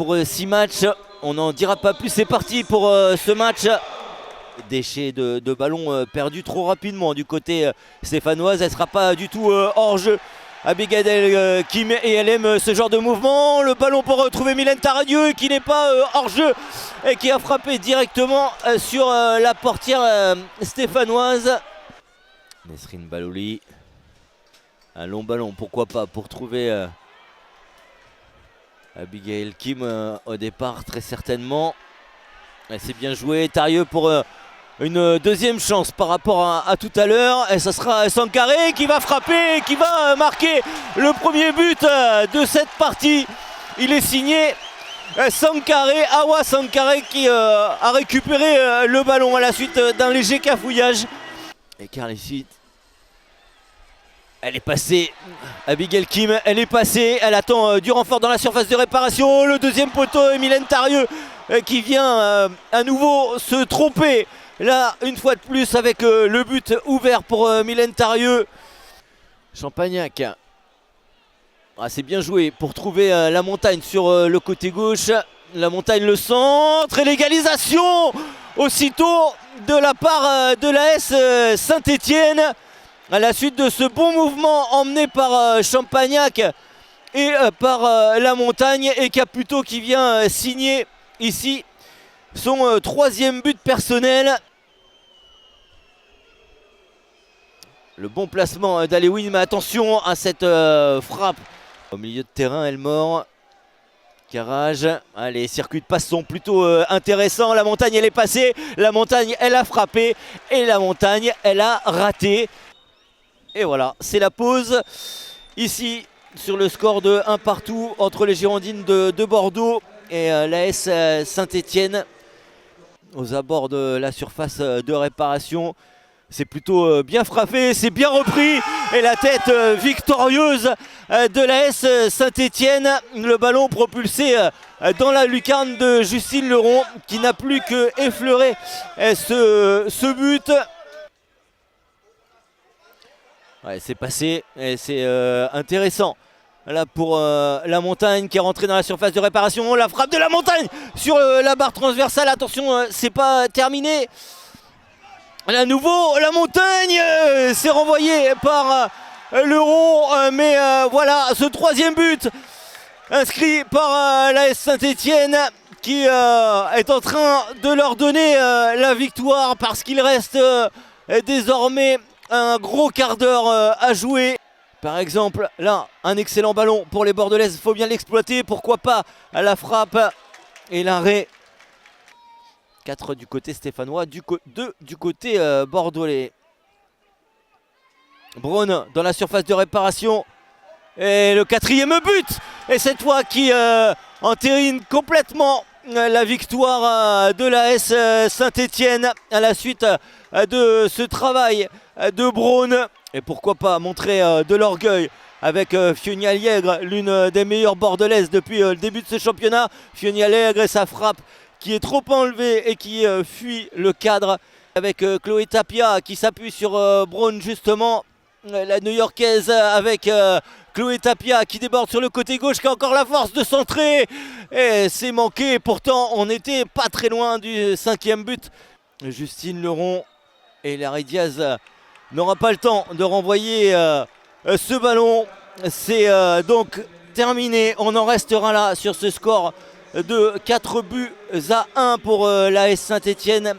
pour 6 matchs. On n'en dira pas plus, c'est parti pour ce match. Déchet de ballon perdu trop rapidement du côté stéphanoise. Elle ne sera pas du tout hors jeu. Abigail Kim, et elle aime ce genre de mouvement. Le ballon pour retrouver Mylène Taradieu qui n'est pas hors jeu et qui a frappé directement sur la portière stéphanoise. Nesrine Balouli. Un long ballon, pourquoi pas, pour trouver Abigail Kim au départ, très certainement. C'est bien joué. Tarieux pour une deuxième chance par rapport à tout à l'heure. Et ça sera Sankaré qui va frapper, qui va marquer le premier but de cette partie. Il est signé Sankaré, Awa Sankaré, qui a récupéré le ballon à la suite d'un léger cafouillage. Et Carlicite. Elle est passée, Abigail Kim, elle est passée, elle attend du renfort dans la surface de réparation. Le deuxième poteau, Mylène Tarieux qui vient à nouveau se tromper. Là, une fois de plus, avec le but ouvert pour Mylène Tarieux. Champagnac, c'est bien joué pour trouver la montagne sur le côté gauche. La montagne, le centre et l'égalisation aussitôt de la part de l'AS Saint-Étienne. À la suite de ce bon mouvement emmené par Champagnac et par la montagne, et Caputo qui vient signer ici son troisième but personnel. Le bon placement d'Alewin, mais attention à cette frappe. Au milieu de terrain, Elmore. Carrage, les circuits de passe sont plutôt intéressants. La montagne, elle est passée, la montagne, elle a frappé, et la montagne, elle a raté. Et voilà, c'est la pause ici sur le score de 1 partout entre les Girondines de Bordeaux et l'AS Saint-Étienne. Aux abords de la surface de réparation, c'est plutôt bien frappé, c'est bien repris. Et la tête victorieuse de l'AS Saint-Étienne. Le ballon propulsé dans la lucarne de Justine Leron, qui n'a plus que effleuré ce but. Ouais, c'est passé et c'est intéressant. Là pour la montagne qui est rentrée dans la surface de réparation. La frappe de la montagne sur la barre transversale. Attention, c'est pas terminé. À nouveau, la montagne c'est renvoyé par Leron. Mais voilà, ce troisième but inscrit par l'AS Saint-Étienne qui est en train de leur donner la victoire, parce qu'il reste désormais un gros quart d'heure à jouer. Par exemple, là, un excellent ballon pour les Bordelaises. Il faut bien l'exploiter. Pourquoi pas la frappe et l'arrêt. 4 du côté stéphanois, 2 du côté bordelais. Braun dans la surface de réparation. Et le quatrième but. Et cette fois qui entérine complètement la victoire de l'AS Saint-Étienne à la suite de ce travail de Braun. Et pourquoi pas montrer de l'orgueil avec Fioni Aliègre, l'une des meilleures bordelaises depuis le début de ce championnat. Fioni Aliègre et sa frappe qui est trop enlevée et qui fuit le cadre, avec Chloé Tapia qui s'appuie sur Braun justement. La New-Yorkaise avec Chloé Tapia qui déborde sur le côté gauche, qui a encore la force de centrer. Et c'est manqué, pourtant on n'était pas très loin du 5e but. Justine Leron et Larry Diaz n'aura pas le temps de renvoyer ce ballon. C'est donc terminé. On en restera là sur ce score de 4 buts à 1 pour l'AS Saint-Étienne.